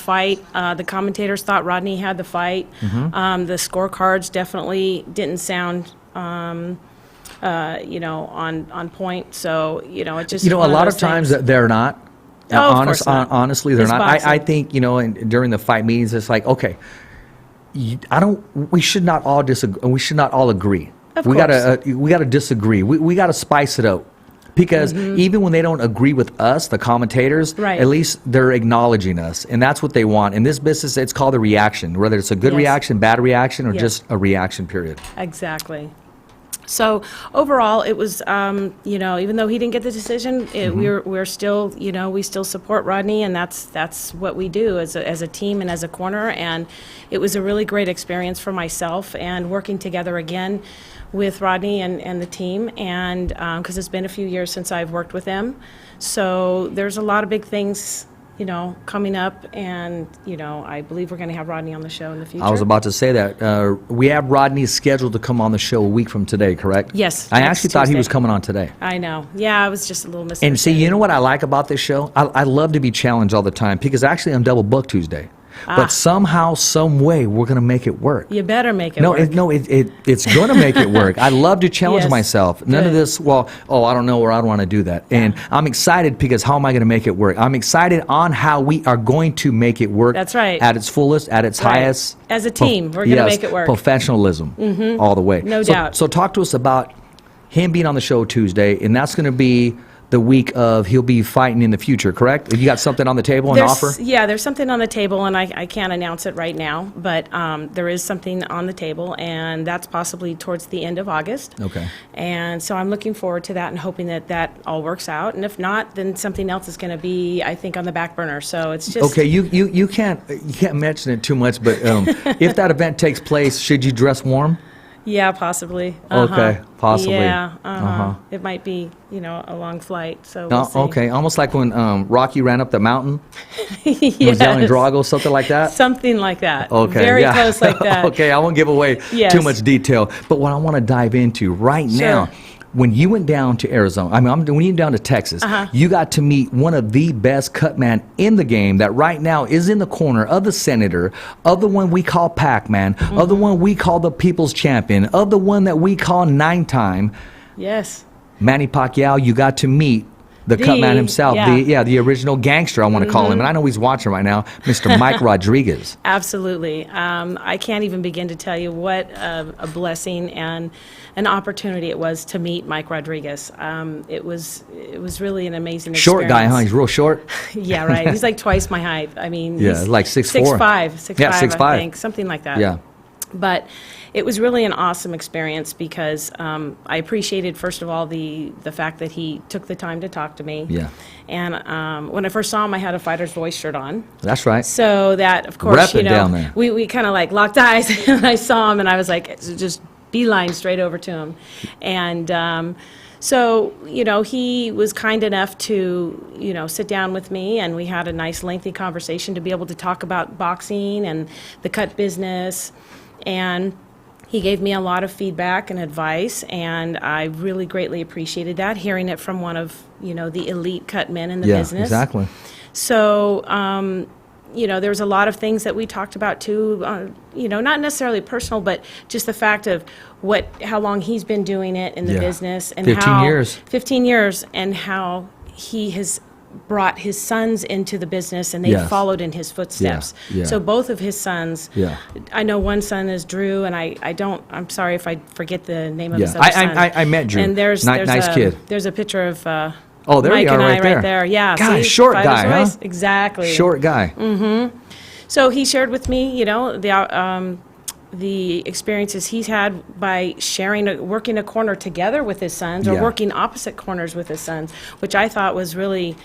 fight. The commentators thought Rodney had the fight. The scorecards definitely didn't sound, on point. So, it just a lot of times things. they're not. Oh, of course not. Honestly, they're It's not. boxing. I think, during the fight meetings, it's like, okay, we should not all disagree. We should not all agree. Of we course. we gotta disagree. We gotta spice it up. Because even when they don't agree with us, the commentators, Right. at least they're acknowledging us. And that's what they want. In this business, it's called a reaction, whether it's a good Yes. reaction, bad reaction, or Yes. just a reaction period. Exactly. So overall, it was, even though he didn't get the decision, we're still, we still support Rodney, and that's what we do as a team and as a corner. And it was a really great experience for myself, and working together again with Rodney and the team, and because it's been a few years since I've worked with them. So there's a lot of big things, coming up, and, I believe we're going to have Rodney on the show in the future. I was about to say that. We have Rodney scheduled to come on the show a week from today, correct? Yes, I next actually thought he Tuesday. was coming on today. I know. Yeah, I was just a little misunderstanding. And see, you know what I like about this show? I love to be challenged all the time because actually I'm double booked Tuesday. But somehow, some way, we're going to make it work. You better make it No, work. it's going to make it work. I love to challenge Yes. myself. None of Good. this, I don't know, or I don't want to do that. And I'm excited because how am I going to make it work? I'm excited on how we are going to make it work. That's right. At its fullest, at its Right. highest. As a team, we're gonna make it work. Professionalism, all the way. No So- doubt. So talk to us about him being on the show Tuesday, and that's going to be the week of he'll be fighting in the future, correct? You got something on the table, an offer? Yeah, there's something on the table, and I can't announce it right now, but there is something on the table, and that's possibly towards the end of August. Okay. And so I'm looking forward to that and hoping that all works out. And if not, then something else is going to be, I think, on the back burner. So it's just Okay, you can't mention it too much, but if that event takes place, should you dress warm? Yeah, possibly. Okay, possibly. Yeah, Uh-huh. It might be, a long flight. So we'll see. Okay, almost like when Rocky ran up the mountain. He was Yes. yelling Drago, something like that. Something like that. Okay, Very yeah. close like that. Okay, I won't give away Yes. too much detail, but what I want to dive into right now. Sure. When you went down to Arizona, when you went down to Texas, you got to meet one of the best cut man in the game that right now is in the corner of the Senator, of the one we call Pac-Man, of the one we call the People's Champion, of the one that we call 9-time, Yes. Manny Pacquiao. You got to meet the cut man himself, yeah. the original gangster, I want to call him. And I know he's watching right now, Mr. Mike Rodriguez. Absolutely. I can't even begin to tell you what a blessing and an opportunity it was to meet Mike Rodriguez. It was really an amazing experience. Short guy, huh? He's real short. Yeah, right. He's like twice my height. I mean, Yeah, he's like 6'4". 6'5", Yeah, 6'5", 6'5". I think, something like that. Yeah. But it was really an awesome experience because I appreciated, first of all, the fact that he took the time to talk to me. Yeah. And when I first saw him, I had a Fighter's Voice shirt on. That's right. So that, of course, Rep it down there. we kind of like locked eyes, and I saw him, and I was like, just beeline straight over to him. And so, he was kind enough to, sit down with me, and we had a nice lengthy conversation to be able to talk about boxing and the cut business. And he gave me a lot of feedback and advice, and I really greatly appreciated that, hearing it from one of, the elite cut men in the business. Exactly. So, there was a lot of things that we talked about too, not necessarily personal, but just the fact of how long he's been doing it in the Yeah. business, and 15 years. 15 years, and how he has brought his sons into the business, and they've Yes. followed in his footsteps. Yeah. So both of his sons, Yeah. I know one son is Drew, and I'm sorry if I forget the name of his Yeah. other son. I met Drew. And there's Nice kid. There's a picture of Oh, there Mike you are, and I right there. Yeah. God, see? short Fighter's guy, huh? Voice. Exactly. Short guy. So he shared with me, the experiences he's had by working a corner together with his sons, or Yeah. working opposite corners with his sons, which I thought was really,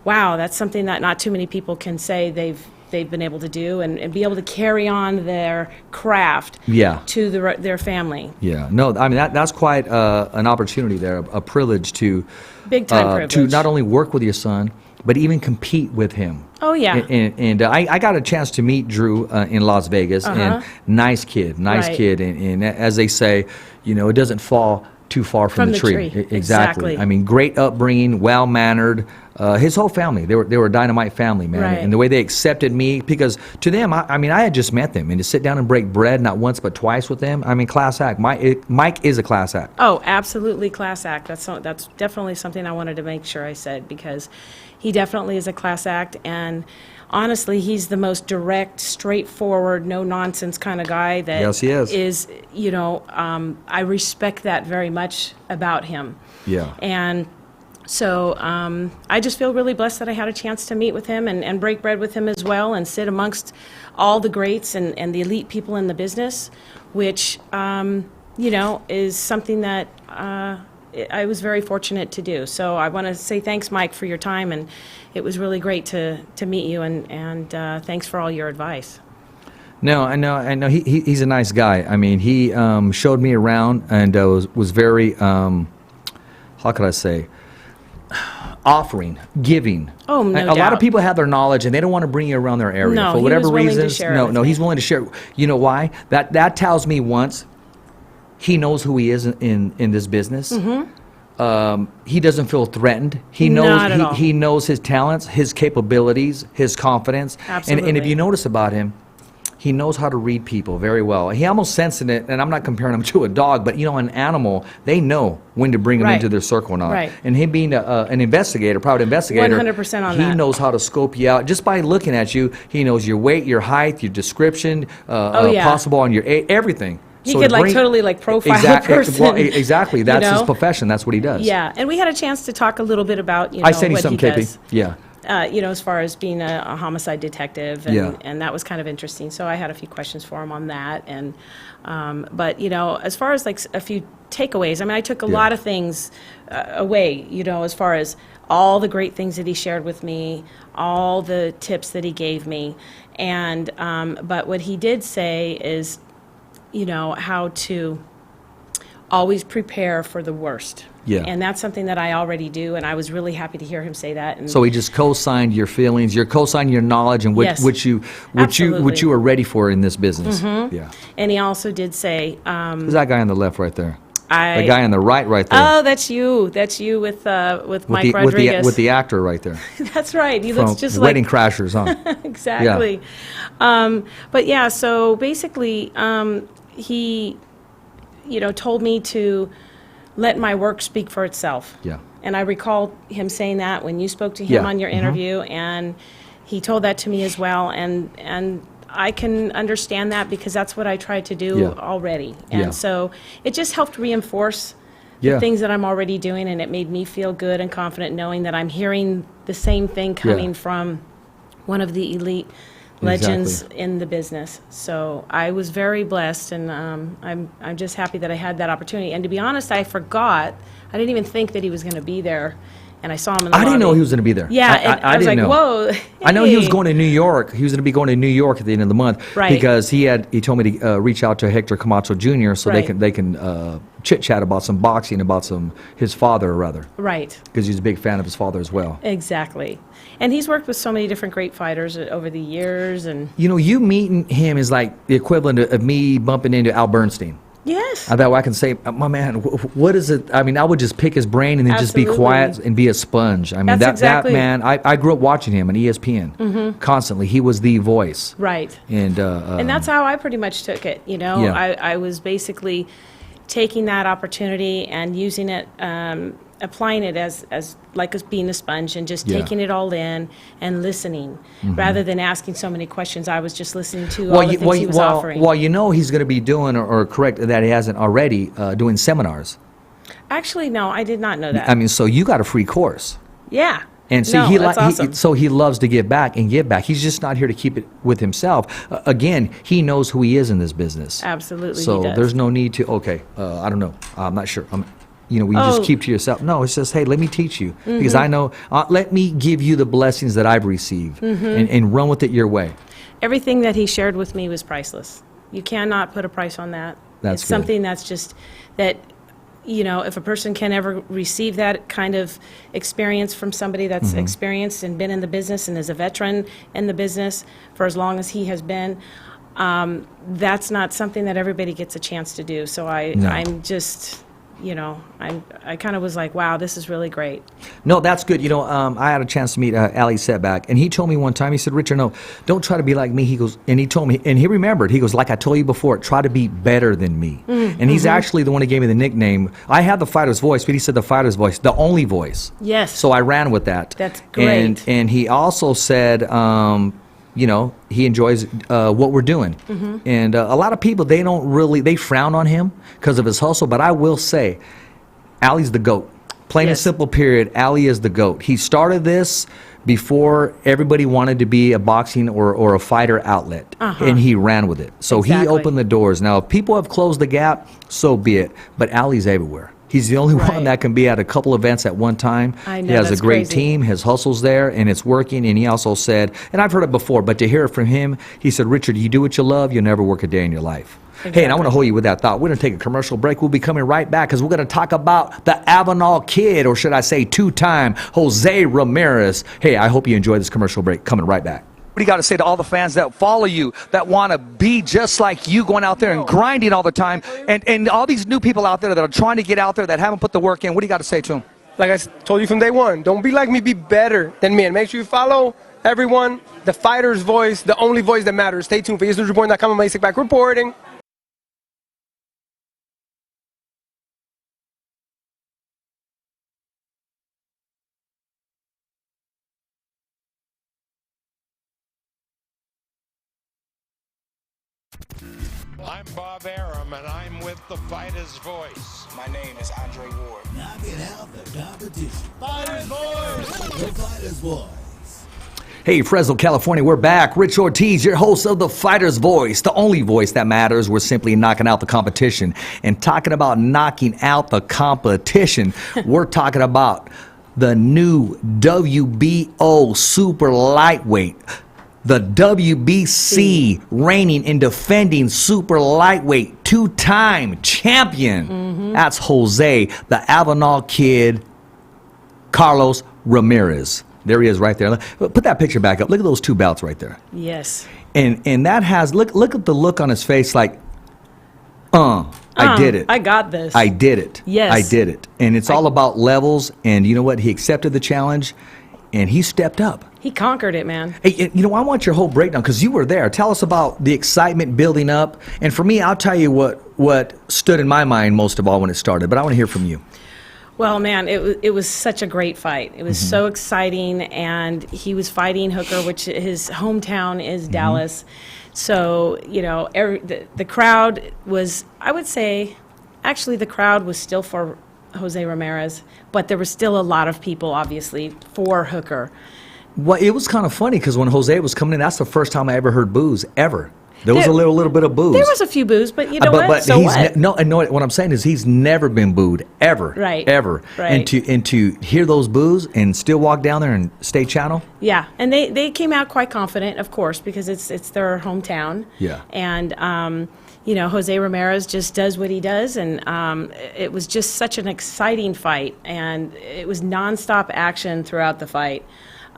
wow, that's something that not too many people can say they've been able to do, and be able to carry on their craft Yeah. to their family. Yeah. No, I mean, that's quite an opportunity there, a privilege to Big time to privilege. not only work with your son, but even compete with him. Oh, yeah. And I got a chance to meet Drew in Las Vegas, and nice kid, Right. kid. And as they say, it doesn't fall too far from the tree. Exactly. Exactly. I mean, great upbringing, well-mannered. His whole family, they were a dynamite family, man. Right. And the way they accepted me, because to them, I mean, I had just met them, and to sit down and break bread not once but twice with them, I mean, class act. Mike is a class act. Oh, absolutely class act. That's definitely something I wanted to make sure I said, because he definitely is a class act, and honestly, he's the most direct, straightforward, no-nonsense kind of guy that Yes, he is. I respect that very much about him. Yeah. And so I just feel really blessed that I had a chance to meet with him and break bread with him as well, and sit amongst all the greats and the elite people in the business, which, is something that I was very fortunate to do. So I want to say thanks, Mike, for your time, and it was really great to meet you, and thanks for all your advice. No, I know. He's a nice guy. I mean, he showed me around and was very, how could I say, offering, giving. Oh, no A lot doubt. of people have their knowledge and they don't want to bring you around their area No, for he whatever was willing to reasons. share it with me. He's willing to share. You know why? That tells me once he knows who he is in this business. Mm-hmm. He doesn't feel threatened. He knows Not at all. he knows his talents, his capabilities, his confidence. Absolutely. And if you notice about him, he knows how to read people very well. He almost senses it, and I'm not comparing him to a dog, but an animal, they know when to bring him Right. into their circle or not. Right. And him being an investigator, private investigator, 100% on he that. knows how to scope you out just by looking at you. He knows your weight, your height, your description, yeah. possible on your everything. He So could to bring- totally profile a person. Well, exactly. That's his know? profession. That's what he does. Yeah, and we had a chance to talk a little bit about I sent you what something, he KP. does. Yeah. As far as being a homicide detective, and, Yeah. and that was kind of interesting. So I had a few questions for him on that, and but as far as like a few takeaways, I mean, I took a lot of things away. As far as all the great things that he shared with me, all the tips that he gave me, and but what he did say is, how to always prepare for the worst. Yeah. And that's something that I already do, and I was really happy to hear him say that. And So he just co-signed your feelings, you're co-signing your knowledge, and Yes. which you Absolutely. are ready for in this business. Yeah. And he also did say, Who's that guy on the left right there? I. The guy on the right there. Oh, that's you. That's you with Mike the, Rodriguez. with the actor right there. That's right. He From looks just Wedding like Crashers, huh? exactly. But yeah, so basically, he, told me to let my work speak for itself. Yeah. And I recall him saying that when you spoke to him Yeah. on your interview, and he told that to me as well, and I can understand that because that's what I tried to do Yeah. already. And Yeah. so it just helped reinforce Yeah. the things that I'm already doing, and it made me feel good and confident knowing that I'm hearing the same thing coming from one of the elite legends in the business. So I was very blessed, and I'm just happy that I had that opportunity. And to be honest, I forgot. I didn't even think that he was going to be there, and I saw him in the I didn't know lobby. he was going to be there. Yeah, and I was didn't like, know. whoa. I know he was hey. going to New York. He was going to be going to New York at the end of the month Right. because he told me to reach out to Hector Camacho Jr. so Right. they can chit chat about some boxing, about his father rather, Right. because he's a big fan of his father as well. Exactly. And he's worked with so many different great fighters over the years, and You meeting him is like the equivalent of me bumping into Al Bernstein. yes. I thought I can say, my man, what is it? I mean, I would just pick his brain and then just be Absolutely. quiet and be a sponge. I mean, That's exactly- that man, I grew up watching him on ESPN constantly. He was the voice. Right. And And that's how I pretty much took it. Yeah. I was basically taking that opportunity and using it, applying it as being a sponge, and just Yeah. taking it all in and listening, rather than asking so many questions. I was just listening to all the things he was offering. Well, he's going to be doing, or correct that he hasn't already, doing seminars. Actually, no, I did not know that. I mean, so you got a free course. Yeah. And see, No, that's awesome. so he loves to give back and give back. He's just not here to keep it with himself. Again, he knows who he is in this business. Absolutely, he So does. there's no need to. Okay, I don't know. I'm not sure. We Oh. just keep to yourself. No, it's just, hey, let me teach you because I know. Let me give you the blessings that I've received and run with it your way. Everything that he shared with me was priceless. You cannot put a price on that. That's it's good. something that's just that, if a person can ever receive that kind of experience from somebody that's experienced and been in the business and is a veteran in the business for as long as he has been, that's not something that everybody gets a chance to do. So No. I'm just I kind of was like, wow, this is really great. No, that's good. I had a chance to meet Ali Setback, and he told me one time, he said, Richard, no, don't try to be like me. He goes, and he told me, and he remembered, he goes, like I told you before, try to be better than me. And he's actually the one who gave me the nickname. I have the fighter's voice, but he said the fighter's voice, the only voice. Yes. So I ran with that. That's great. And he also said, he enjoys what we're doing. And a lot of people, they frown on him because of his hustle. But I will say, Ali's the GOAT. Plain and Yes. simple, period. Ali is the GOAT. He started this before everybody wanted to be a boxing or a fighter outlet. And he ran with it. So he Exactly. opened the doors. Now, if people have closed the gap, so be it. But Ali's everywhere. He's the only one Right. that can be at a couple events at one time. I know, He has a that's great crazy. team. His hustle's there, and it's working. And he also said, and I've heard it before, but to hear it from him, he said, Richard, you do what you love, you'll never work a day in your life. Hey, and I want to hold you with that thought. We're going to take a commercial break. We'll be coming right back because we're going to talk about the Avenal Kid, or should I say two-time Jose Ramirez. Hey, I hope you enjoy this commercial break. Coming right back. What do you got to say to all the fans that follow you, that want to be just like you, going out there and grinding all the time, and all these new people out there that are trying to get out there that haven't put the work in? What do you got to say to them? Like I told you from day one, don't be like me, be better than me. And make sure you follow everyone, the fighter's voice, the only voice that matters. Stay tuned for EastNewsReport.com and Basic Back reporting. I'm Bob Arum, and I'm with the Fighter's Voice. My name is Andre Ward. Knocking out the competition. Fighters Voice! The Fighters Voice. Hey, Fresno, California, we're back. Rich Ortiz, your host of The Fighter's Voice, the only voice that matters. We're simply knocking out the competition. And talking about knocking out the competition, we're talking about the new WBO super lightweight. The WBC reigning and defending super lightweight two-time champion. That's Jose, the Avenal Kid, Carlos Ramirez. There he is right there. Put that picture back up. Look at those two belts right there. Yes. And that has, look at the look on his face like, I did it. I got this. I did it. Yes. I did it. And it's all about levels. And you know what? He accepted the challenge and he stepped up. He conquered it, man. Hey, I want your whole breakdown because you were there. Tell us about the excitement building up. And for me, I'll tell you what stood in my mind most of all when it started. But I want to hear from you. Well, man, it was such a great fight. It was so exciting, and he was fighting Hooker, which his hometown is Dallas. So, the crowd was, I would say, actually the crowd was still for Jose Ramirez, but there was still a lot of people, obviously, for Hooker. Well, it was kind of funny because when Jose was coming in, that's the first time I ever heard boos, ever. There was a little bit of boos. There was a few boos, but you know what? But So what? No, what I'm saying is he's never been booed, ever. Right. Ever. Right. And to hear those boos and still walk down there and stay channel. Yeah, and they came out quite confident, of course, because it's their hometown. Yeah. And Jose Ramirez just does what he does, and it was just such an exciting fight, and it was nonstop action throughout the fight.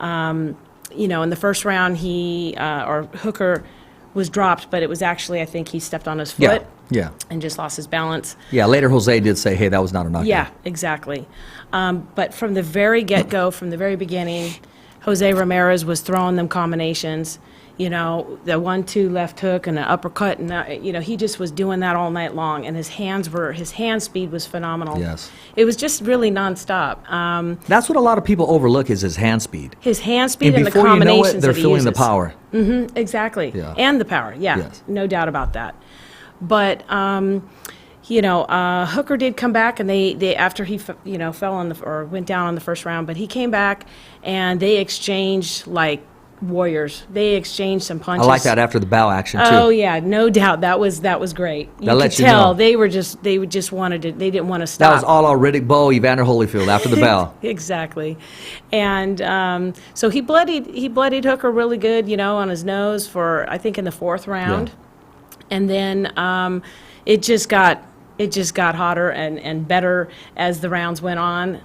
In the first round, Hooker was dropped, but it was actually, I think he stepped on his foot. Yeah. And just lost his balance. Yeah, later Jose did say, hey, that was not a knockout. Yeah, exactly. But from the very get-go, from the very beginning, Jose Ramirez was throwing them combinations. The 1-2 left hook and an uppercut, and he just was doing that all night long. And his hand speed was phenomenal. Yes. It was just really nonstop. That's what a lot of people overlook is his hand speed. His hand speed and the before you know combinations it, they're that he feeling the uses. power. Exactly. Yeah. And the power. Yeah. Yes. No doubt about that. But Hooker did come back, and they after he fell on or went down on the first round, but he came back and they exchanged like warriors. They exchanged some punches. I like that after the bow action too. Oh yeah, no doubt. That was great. You could lets you tell know. they just wanted to. They didn't want to stop. That was all on Riddick Bowe, Evander Holyfield after the bell. Exactly. And so he bloodied Hooker really good, on his nose for, I think, in the fourth round. Yeah. And then it just got hotter and better as the rounds went on.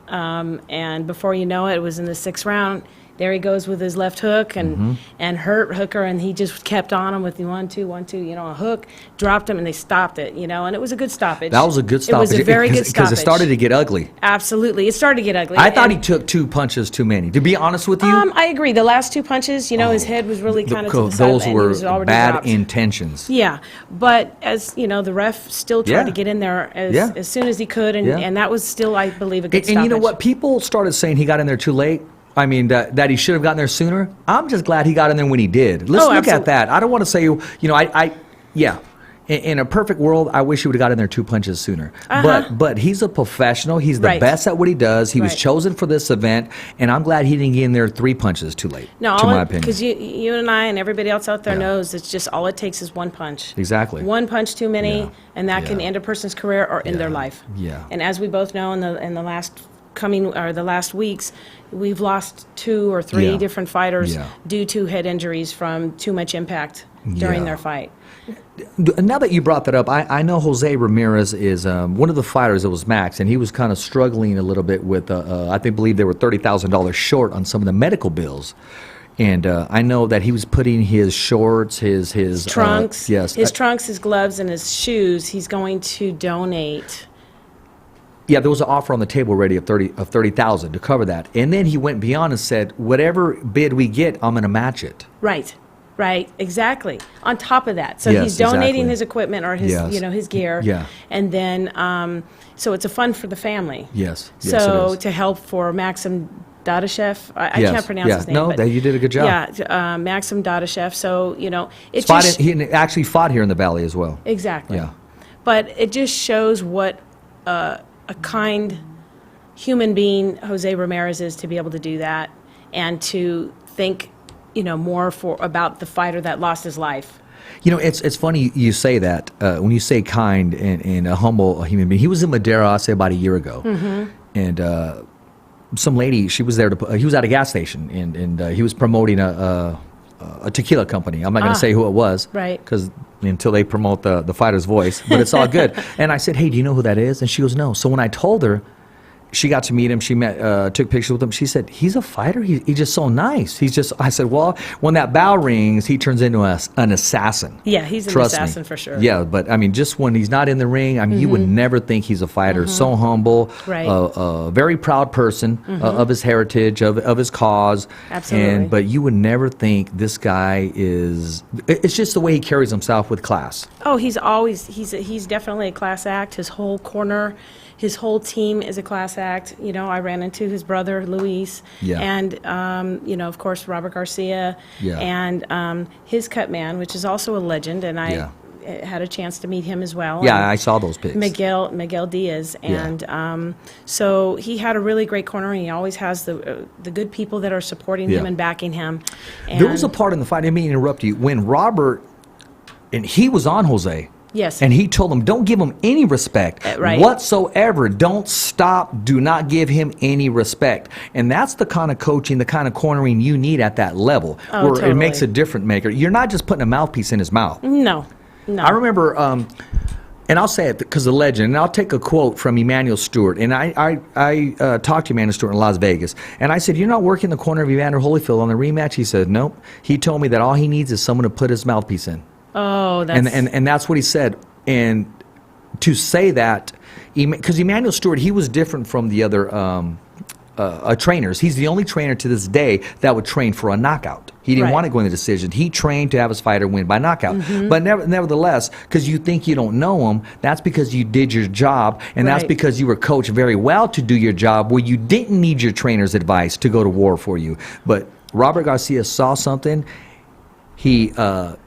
And before you know it, it was in the sixth round. there he goes with his left hook and hurt Hooker, and he just kept on him with the 1-2, 1-2, you know, a hook, dropped him, and they stopped it, you know, and it was a good stoppage. That was a good stoppage. It was a very good stoppage. Because it started to get ugly. Absolutely. It started to get ugly. I thought he took 2 punches too many. To be honest with you, I agree. The last 2 punches, you know, his head was really kind of to the side. those and he was were already bad dropped. intentions. Yeah, but as you know, the ref still tried Yeah. to get in there Yeah. as soon as he could, and, Yeah. and that was still, I believe, a good And you know stoppage. what? People started saying he got in there too late. I mean, that he should have gotten there sooner. I'm just glad he got in there when he did. Let's look absolutely. at that. I don't want to say, you know, yeah. In a perfect world, I wish he would have got in there 2 punches sooner. But he's a professional. He's the Right. best at what he does. He was Right. chosen for this event, and I'm glad he didn't get in there 3 punches too late, No, to my opinion. because you and I and everybody else out there Yeah. knows it's just all it takes is 1 punch. Exactly. 1 punch too many, Yeah. and that can Yeah. end a person's career or end their Yeah. life. Yeah. And as we both know, in the last weeks, we've lost 2 or 3 Yeah. different fighters Yeah. due to head injuries from too much impact during Yeah. their fight. Now that you brought that up, I know Jose Ramirez is one of the fighters that was Max, and he was kind of struggling a little bit with, believe they were $30,000 short on some of the medical bills. And I know that he was putting his shorts, his Trunks, yes, his trunks, his gloves, and his shoes, he's going to donate. yeah, there was an offer on the table already of 30,000 to cover that, and then he went beyond and said, whatever bid we get, I'm going to match it. Right, exactly. On top of that, so Yes, he's donating exactly. his equipment or his, Yes. his gear. Yeah. And then, so it's a fund for the family. Yes, yes, So it is. to help for Maxim Dadashev, I Yes, can't pronounce yeah. his name. No, but you did a good job. Yeah, Maxim Dadashev. So it Fought just he actually fought here in the Valley as well. exactly. Yeah. But it just shows what a kind human being Jose Ramirez is to be able to do that and to think, more about the fighter that lost his life. You know, it's funny you say that when you say kind and a humble human being. He was in Madera, I say about a year ago, and some lady, she was there he was at a gas station, and he was promoting a tequila company. I'm not going to say who it was, Right. Because until they promote the fighter's voice, but it's all good. And I said, hey, do you know who that is? And she goes, no. So when I told her, she got to meet him. She took pictures with him. She said, he's a fighter? He's just so nice. I said, well, when that bell rings, he turns into an assassin. Yeah, he's an Trust me. assassin for sure. Yeah, but I mean, just when he's not in the ring, I mean, you would never think he's a fighter. So humble, Right. very proud person of his heritage, of his cause. Absolutely. But you would never think this guy is. It's just the way he carries himself with class. Oh, he's definitely a class act. His whole corner, his whole team is a class act. I ran into his brother, Luis, Yeah. and, of course, Robert Garcia, Yeah. and his cut man, which is also a legend, and I Yeah. had a chance to meet him as well. Yeah, and I saw those pics. Miguel Diaz, and so he had a really great corner, and he always has the good people that are supporting him Yeah. and backing him. And There was a part in the fight, I didn't mean to interrupt you, when Robert, and he was on Jose. Yes. And he told him, don't give him any respect Right. whatsoever. Don't stop. Do not give him any respect. And that's the kind of coaching, the kind of cornering you need at that level, Oh, where totally. it makes a difference maker. You're not just putting a mouthpiece in his mouth. No. I remember, and I'll say it because the legend, and I'll take a quote from Emmanuel Stewart. And I talked to Emmanuel Stewart in Las Vegas, and I said, you're not working the corner of Evander Holyfield on the rematch? He said, nope. He told me that all he needs is someone to put his mouthpiece in. Oh, that's... And that's what he said. And to say that, because Emmanuel Stewart, he was different from the other trainers. He's the only trainer to this day that would train for a knockout. He didn't Right. want to go in the decision. He trained to have his fighter win by knockout. But nevertheless, because you think you don't know him, that's because you did your job, and that's Right. because you were coached very well to do your job, where you didn't need your trainer's advice to go to war for you. But Robert Garcia saw something. He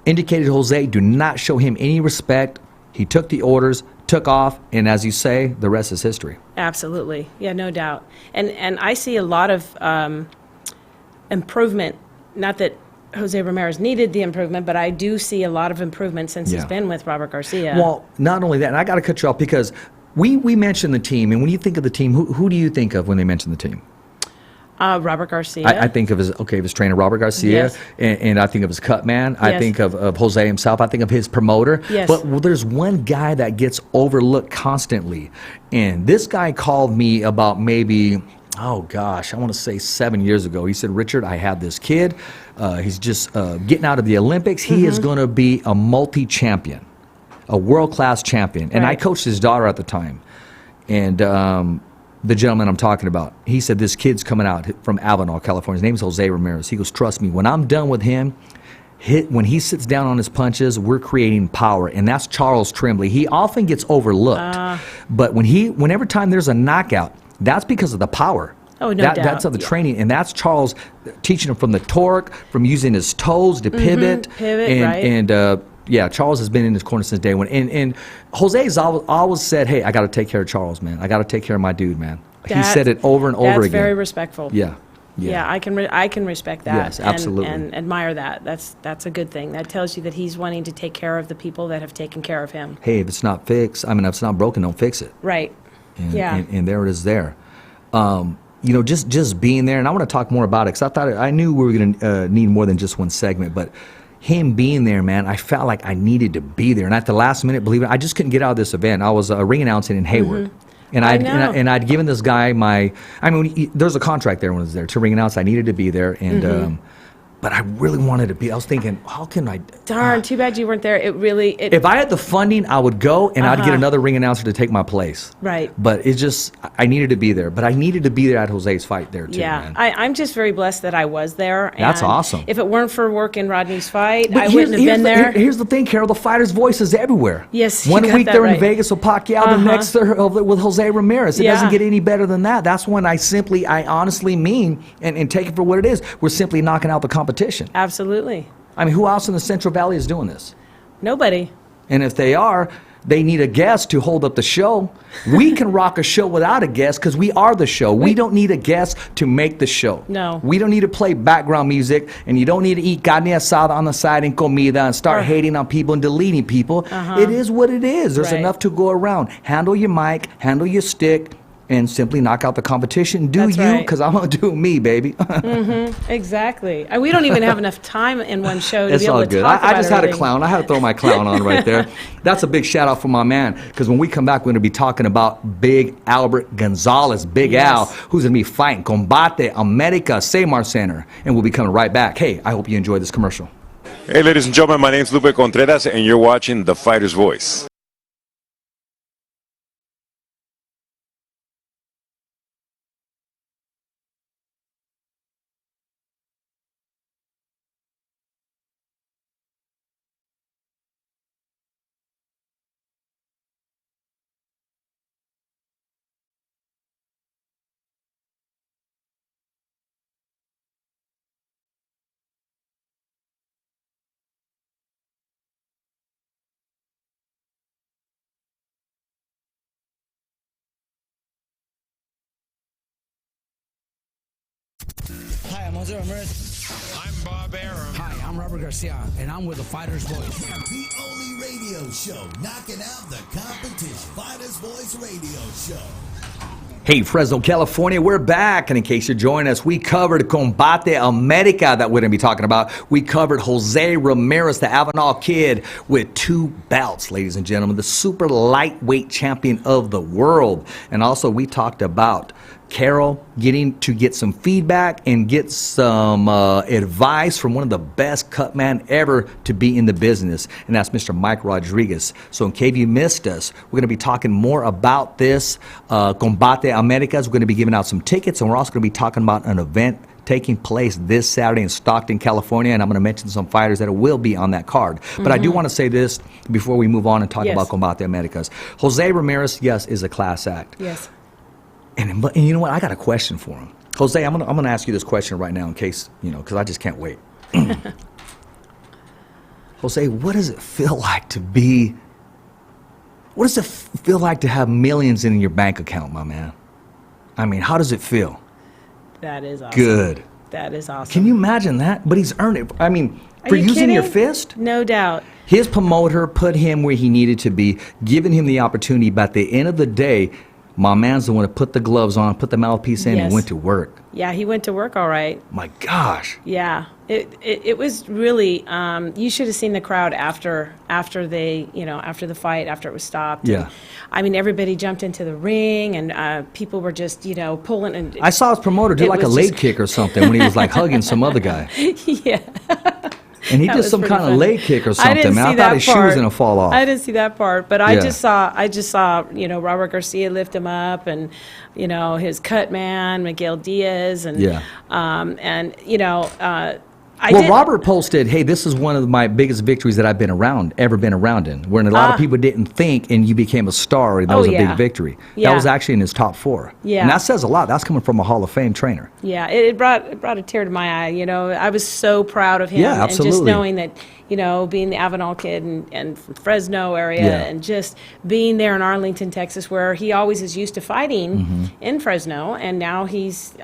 indicated to Jose, do not show him any respect. He took the orders, took off, and as you say, the rest is history. Absolutely. Yeah, no doubt. And I see a lot of improvement, not that Jose Ramirez needed the improvement, but I do see a lot of improvement since he's Yeah. been with Robert Garcia. Well, not only that, and I got to cut you off because we mentioned the team, and when you think of the team, who do you think of when they mention the team? Robert Garcia. I think of his trainer, Robert Garcia, Yes. and I think of his cut man. I Yes. think of Jose himself. I think of his promoter. Yes. But there's one guy that gets overlooked constantly, and this guy called me about maybe oh gosh, I want to say 7 years ago. He said, Richard, I have this kid. He's just getting out of the Olympics. He is going to be a multi-champion, a world-class champion. And I Right. coached his daughter at the time. And the gentleman I'm talking about, he said, this kid's coming out from Avenal, California. His name's Jose Ramirez. He goes, trust me, when I'm done with him, when he sits down on his punches, we're creating power. And that's Charles Tremblay. He often gets overlooked. But whenever time there's a knockout, that's because of the power. Oh, no doubt. That's of the training. And that's Charles teaching him from the torque, from using his toes to pivot. Right. And yeah, Charles has been in his corner since day one. And Jose's always said, hey, I got to take care of Charles, man. I got to take care of my dude, man. He said it over and over again. That's very respectful. Yeah. Yeah, I can respect that. Yes, absolutely. And admire that. That's a good thing. That tells you that he's wanting to take care of the people that have taken care of him. Hey, if it's not fixed, if it's not broken, don't fix it. Right. And, Yeah. and there it is there. Just being there, and I want to talk more about it, because I knew we were going to need more than just one segment, but him being there, man, I felt like I needed to be there. And at the last minute, believe it, I just couldn't get out of this event. I was ring announcing in Hayward. And I'd given this guy there's a contract there when I was there to ring announce. I needed to be there, and but I really wanted to be. I was thinking, how can I? Darn, too bad you weren't there. If I had the funding, I would go, and I'd get another ring announcer to take my place. Right. But I needed to be there. But I needed to be there at Jose's fight there too. Yeah, man. I'm just very blessed that I was there. That's and awesome. If it weren't for working Rodney's fight, But I wouldn't have been there. Here's the thing, Carol. The fighter's voice is everywhere. Yes, you One got week that they're in right. Vegas with Pacquiao, the next they're with Jose Ramirez. It Yeah. doesn't get any better than that. That's when I honestly mean, and take it for what it is, we're simply knocking out the competition. Absolutely. I mean, who else in the Central Valley is doing this? Nobody. And if they are, they need a guest to hold up the show. We can rock a show without a guest because we are the show. We don't need a guest to make the show. No. We don't need to play background music, and you don't need to eat carne asada on the side and comida and start hating on people and deleting people. It is what it is. There's Right. enough to go around. Handle your mic, handle your stick, and simply knock out the competition. Do That's you, right. because I'm going to do me, baby. Exactly. And we don't even have enough time in one show to It's be able all to good. talk I about just had a everything. clown. I had to throw my clown on right there. That's a big shout out for my man, because when we come back, we're going to be talking about Big Albert Gonzalez, Big Yes. Al, who's going to be fighting Combate America Seymour Center. And we'll be coming right back. Hey, I hope you enjoyed this commercial. Hey, ladies and gentlemen, my name's Lupe Contreras, and you're watching The Fighter's Voice. Hi, I'm Jose Ramirez. I'm Bob Arum. Hi, I'm Robert Garcia, and I'm with the Fighter's Voice. The only radio show knocking out the competition. Fighter's Voice Radio Show. Hey, Fresno, California, we're back. And in case you're joining us, we covered Combate America that we're going to be talking about. We covered Jose Ramirez, the Avenal kid, with 2 belts, ladies and gentlemen, the super lightweight champion of the world. And also, we talked about Carol getting to get some feedback and get some advice from one of the best cut man ever to be in the business, and that's Mr. Mike Rodriguez. So in case you missed us, we're going to be talking more about this Combate Americas. We're going to be giving out some tickets, and we're also going to be talking about an event taking place this Saturday in Stockton, California, and I'm going to mention some fighters that will be on that card. But I do want to say this before we move on and talk Yes. about Combate Americas. Jose Ramirez, yes, is a class act. Yes. And you know what? I got a question for him. Jose, I'm gonna ask you this question right now in case, because I just can't wait. Jose, what does it feel like to have millions in your bank account, my man? I mean, how does it feel? That is awesome. Good. That is awesome. Can you imagine that? But he's earned it. I mean, Are for you using your kidding? fist? No doubt. His promoter put him where he needed to be, giving him the opportunity. But at the end of the day, My man's the one that put the gloves on, put the mouthpiece in, Yes. and went to work. Yeah, he went to work all right. My gosh. Yeah, it was really. You should have seen the crowd after they, after the fight, after it was stopped. Yeah. And, I mean, everybody jumped into the ring, and people were just, pulling. And I saw his promoter do It like a was leg just- kick or something when he was like hugging some other guy. yeah. And he That did was some pretty kind of funny. leg kick or I something. didn't Man, see I thought that his shoe was part. gonna fall off. I didn't see that part, but I Yeah. just saw, Robert Garcia lift him up, and his cut man, Miguel Diaz, and Yeah. I Well, did, Robert posted, "Hey, this is one of my biggest victories that I've ever been around in, where a lot of people didn't think, and you became a star. And that Oh, was a yeah. big victory. Yeah. That was actually in his top 4. Yeah. And that says a lot. That's coming from a Hall of Fame trainer. Yeah, it brought a tear to my eye. I was so proud of him. Yeah, And just absolutely. knowing that, being the Avenal kid and from Fresno area, Yeah. and just being there in Arlington, Texas, where he always is used to fighting Mm-hmm. in Fresno, and now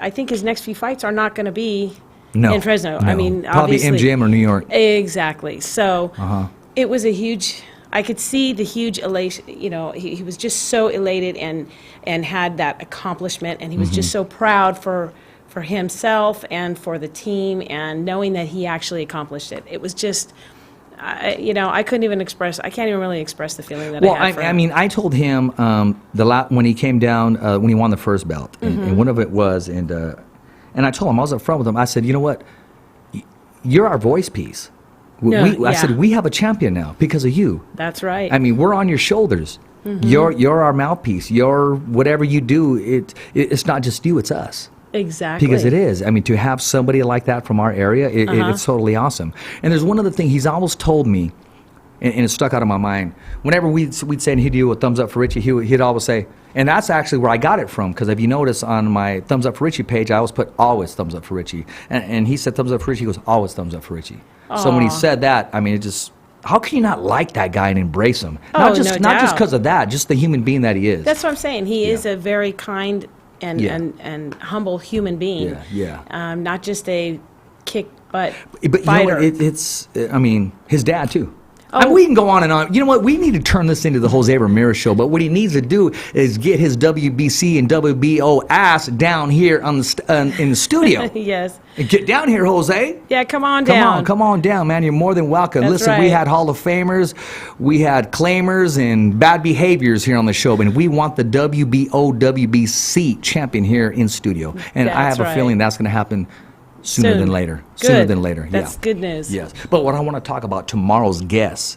I think his next few fights are not going to be No. in Fresno. No. I mean, Probably obviously, MGM or New York. Exactly. So Uh-huh. it was a huge. I could see the huge elation. He was just so elated and had that accomplishment, and he was just so proud for himself and for the team, and knowing that he actually accomplished it. It was just. I couldn't even express. I can't even really express the feeling that Well, I had for him. I mean, I told him when he came down when he won the first belt, and one of it was, and I told him, I was up front with him. I said, you know what, you're our voice piece. No, I yeah. said we have a champion now because of you. That's right. I mean, we're on your shoulders. You're our mouthpiece. You're whatever you do. It's not just you. It's us. exactly. Because it is. I mean, to have somebody like that from our area, it's totally awesome. And there's one other thing he's always told me, and it stuck out of my mind. Whenever we'd say he'd do a thumbs up for Richie, he'd always say, and that's actually where I got it from, because if you notice on my thumbs up for Richie page, I always put always thumbs up for Richie. And he said thumbs up for Richie, he goes, always thumbs up for Richie. So when he said that, I mean, it just, how can you not like that guy and embrace him? Oh, Not just no doubt. because of that, just the human being that he is. That's what I'm saying. He is Yeah. a very kind and, Yeah. and humble human being. Yeah. Not just a kick butt But fighter. you know what? It's, I mean, his dad too. Oh. I mean, we can go on and on. You know what? We need to turn this into the Jose Ramirez show. But what he needs to do is get his WBC and WBO ass down here on in the studio. Yes. Get down here, Jose. Yeah, come on down. Come on down, man. You're more than welcome. That's Listen, we right. had Hall of Famers, we had claimers, and bad behaviors here on the show, and we want the WBO, WBC champion here in studio. And I That's have a right. feeling that's going to happen sooner Soon. than later. Good. Sooner than later. That's yeah. good news. Yes. But what I want to talk about tomorrow's guest,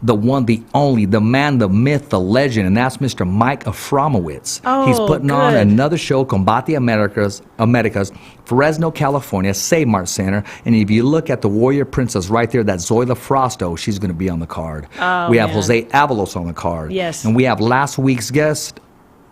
the one, the only, the man, the myth, the legend, and that's Mr. Mike Aframowitz. He's Oh, putting on good. another show, Combate Americas, Fresno, California, Save Mart Center. And if you look at the Warrior Princess right there, that's Zoila Frosto, she's going to be on the card. Oh, we have man. Jose Avalos on the card. Yes. And we have last week's guest.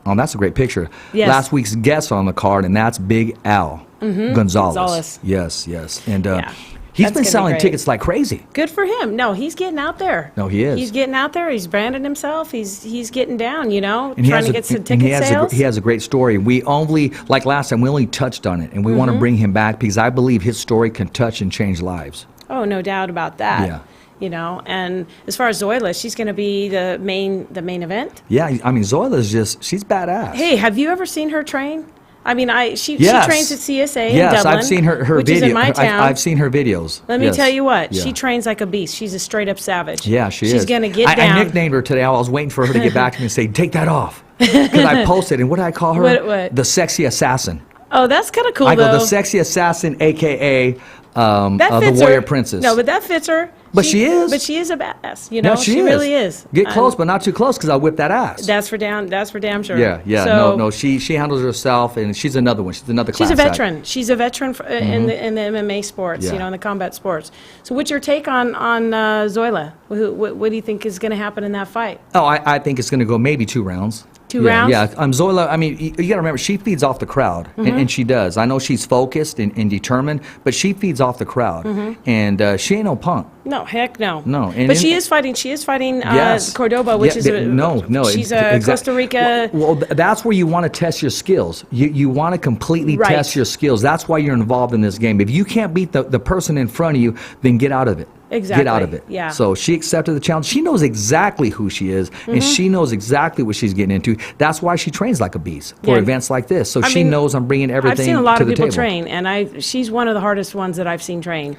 Oh, that's a great picture. Yes. Last week's guest on the card, and that's Big Al Gonzalez. Gonzalez. yes. And Yeah. he's That's been gonna be selling great. tickets like crazy. Good for him. No, he's getting out there. No, he is. He's getting out there. He's branding himself. He's getting down, And trying to get some and ticket sales. he has a great story. We only, like last time, we only touched on it, and we Mm-hmm. want to bring him back because I believe his story can touch and change lives. Oh, no doubt about that. Yeah. And as far as Zoila, she's going to be the main event. Yeah, I mean, Zoila's she's badass. Hey, have you ever seen her train? I mean, she Yes. trains at CSA in Yes, Dublin, I've seen her which video. is in my town. I've seen her videos. Let me Yes. tell you what, Yeah. she trains like a beast. She's a straight up savage. Yeah, she's She's going to get I down. nicknamed her today. I was waiting for her to get back to me and say, take that off. Because I posted, and what did I call her? What? The sexy assassin. Oh, that's kind of cool, I go, though. the sexy assassin, a.k.a. That the fits Warrior her. Princess. No, but that fits her. But she is. But she is a badass. No, she really is. Get close, but not too close, because I'll whip that ass. That's for damn sure. Yeah. So, No. She handles herself, and she's another one. She's another class she's a act. veteran. She's a veteran in the MMA sports. Yeah. In the combat sports. So, what's your take on Zoila? What do you think is going to happen in that fight? Oh, I think it's going to go maybe 2 rounds. Two rounds? Yeah. Zoila, I mean, you got to remember, she feeds off the crowd, and she does. I know she's focused and determined, but she feeds off the crowd, and she ain't no punk. No, heck no. No, but she is fighting. She is fighting Yes. Cordoba, which is no. She's a Costa Rica. Well, that's where you want to test your skills. You want to completely Right. test your skills. That's why you're involved in this game. If you can't beat the person in front of you, then get out of it. Exactly. Get out of it. Yeah. So she accepted the challenge. She knows exactly who she is, and she knows exactly what she's getting into. That's why she trains like a beast for Yeah. events like this. So I she mean, knows I'm bringing everything I've seen a lot to of the people table. train, and she's one of the hardest ones that I've seen train.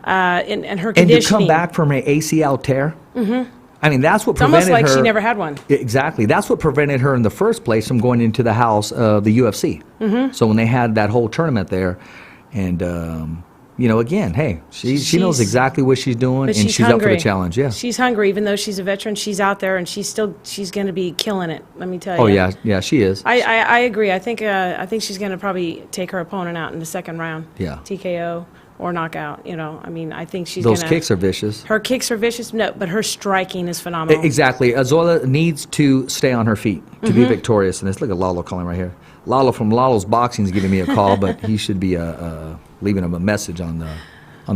And her And to conditioning. come back from an ACL tear. I mean, that's what It's almost prevented like her. she never had one. Exactly. That's what prevented her in the first place from going into the house of the UFC. So when they had that whole tournament there, and again, hey, she knows She's- exactly what she's doing, But and she's up for the hungry. challenge. Yeah. She's hungry, even though she's a veteran. She's out there, and she's going to be killing it. Let me tell you. Oh yeah, she is. I agree. I think she's going to probably take her opponent out in the second round. Yeah. TKO or knockout. I mean, I think she's going Those to. kicks are vicious. Her kicks are vicious. No, but her striking is phenomenal. Exactly. Azola needs to stay on her feet to be victorious. And look at Lalo calling right here. Lalo from Lalo's Boxing is giving me a call, but he should be leaving him a message on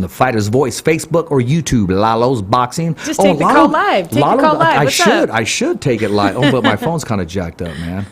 the Fighter's Voice Facebook or YouTube. Lalo's Boxing. Just take the call live. Take the call live. What's up? I should take it live. Oh, but my phone's kind of jacked up, man.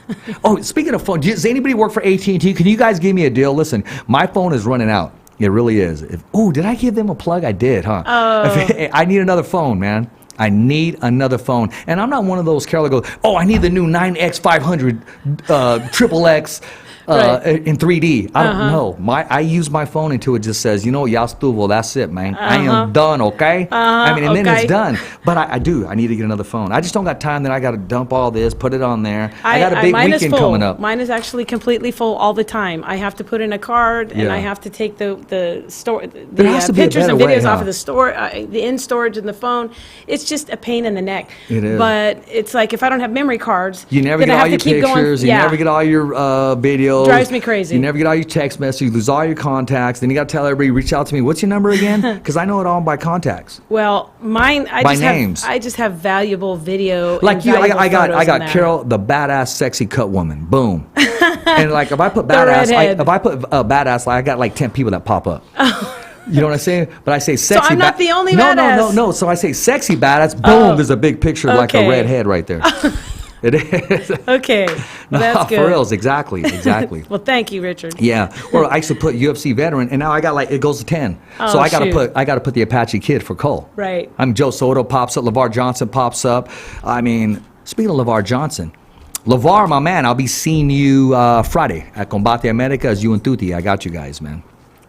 Oh, speaking of phone, does anybody work for AT&T? Can you guys give me a deal? Listen, my phone is running out. It really is. Did I give them a plug? I did, huh? Oh. I need another phone, man. I need another phone. And I'm not one of those Carol that goes, I need the new 9X500 triple X Right. in 3D. I don't know. I use my phone until it just says, ya estuvo, that's it, man. I am done, okay? I mean, and then okay. it's done. But I need to get another phone. I just don't got time that I got to dump all this, put it on there. I got a big mine is weekend full. coming up. Mine is actually completely full all the time. I have to put in a card, and Yeah. I have to take the has to be a pictures and better way, videos off huh? of the store, the in storage in the phone. It's just a pain in the neck. It is. But it's like if I don't have memory cards, You never then get I all have your to keep pictures. going. You never get all your videos. Drives me crazy. You never get all your text messages. You lose all your contacts. Then you got to tell everybody, reach out to me. What's your number again? Because I know it all by contacts. Well, mine, By names. I just have valuable video. Like and you, valuable I got photos in there. Carol, the badass, sexy cut woman. Boom. And like if I put badass, redhead. if I put badass, I got like 10 people that pop up. You know what I'm saying? But I say sexy. I'm not the only no, badass. No. So I say sexy badass. Boom. There's a big picture of like a okay. red head right there. It is. Okay, well, that's good. For reals, exactly. Well, thank you, Richard. Yeah, or I used to put UFC veteran, and now I got like it goes to 10. So Oh, I got to shoot. put the Apache Kid for Cole. Right. I'm Joe Soto pops up, LeVar Johnson pops up. I mean, speaking of LeVar Johnson, LeVar, my man, I'll be seeing you Friday at Combate America as you and Tuti. I got you guys, man.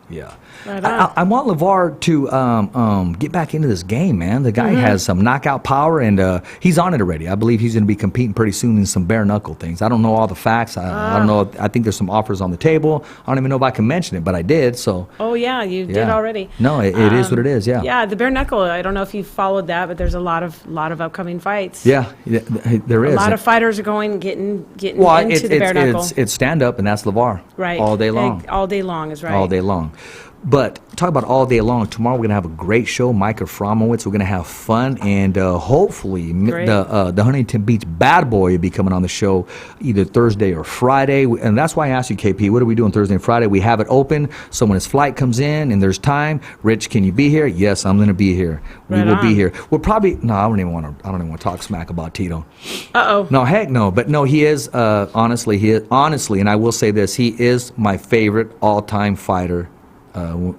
Yeah. Right on. I want LeVar to get back into this game, man. The guy has some knockout power, and he's on it already. I believe he's going to be competing pretty soon in some bare knuckle things. I don't know all the facts. I don't know. I think there's some offers on the table. I don't even know if I can mention it, but I did. So. Oh yeah, you did Yeah. already. No, it is what it is. Yeah. Yeah, the bare knuckle. I don't know if you followed that, but there's a lot of upcoming fights. Yeah, there is. A lot of fighters are getting well, into the bare knuckle. it's stand up, and that's LeVar. Right. All day long. All day long is right. All day long. But talk about all day long. Tomorrow we're gonna have a great show. Micah Fromowitz. We're gonna have fun, and hopefully Great. the Huntington Beach Bad Boy will be coming on the show either Thursday or Friday. And that's why I asked you, KP, what are we doing Thursday and Friday? We have it open, so when his flight comes in and there's time, Rich, can you be here? Yes, I'm gonna be here. We Right will on. be here. We'll probably I don't even want to talk smack about Tito. Uh-oh. No, heck no. But no, he is honestly, and I will say this, he is my favorite all-time fighter.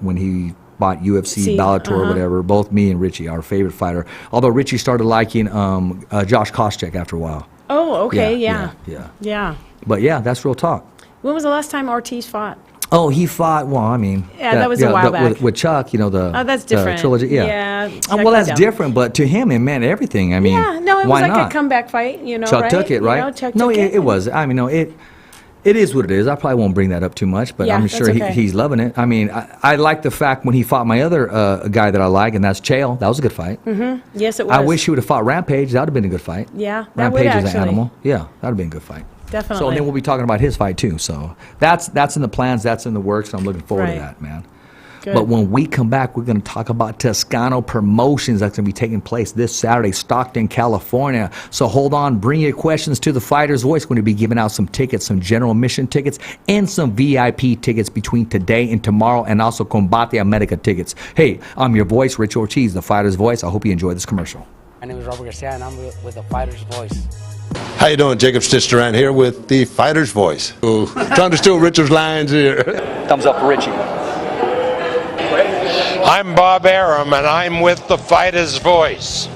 When he fought UFC, See, Bellator, whatever, both me and Richie, our favorite fighter. Although Richie started liking Josh Koscheck after a while. Oh, okay, yeah. Yeah. But yeah, that's real talk. When was the last time Ortiz fought? Oh, he fought. Well, I mean, Yeah, that was a while back. with Chuck. The Oh, that's different. trilogy. Yeah. Yeah, Chuck well, that's Liddell. different, but to him, it meant everything. I mean, Yeah, no, it why was like not? a comeback fight, Chuck right? took it, right? Chuck no, took it was. I mean, no, it is what it is. I probably won't bring that up too much, but Yeah, I'm that's sure okay. he's loving it. I mean, I like the fact when he fought my other guy that I like, and that's Chael. That was a good fight. Yes, it was. I wish he would have fought Rampage. That would have been a good fight. Yeah, that would Rampage is an actually. animal. Yeah, that would have been a good fight. Definitely. So then we'll be talking about his fight too. So that's in the plans. That's in the works, and I'm looking forward to Right. that, man. Good. But when we come back, we're going to talk about Toscano promotions that's going to be taking place this Saturday, Stockton, California. So hold on, bring your questions to the Fighter's Voice. We're going to be giving out some tickets, some general admission tickets, and some VIP tickets between today and tomorrow, and also Combate America tickets. Hey, I'm your voice, Rich Ortiz, the Fighter's Voice. I hope you enjoy this commercial. My name is Robert Garcia, and I'm with the Fighter's Voice. How you doing? Jacob Stitch Durant here with the Fighter's Voice. Ooh, trying to steal Richard's lines here. Thumbs up for Richie. I'm Bob Arum, and I'm with the Fighter's Voice.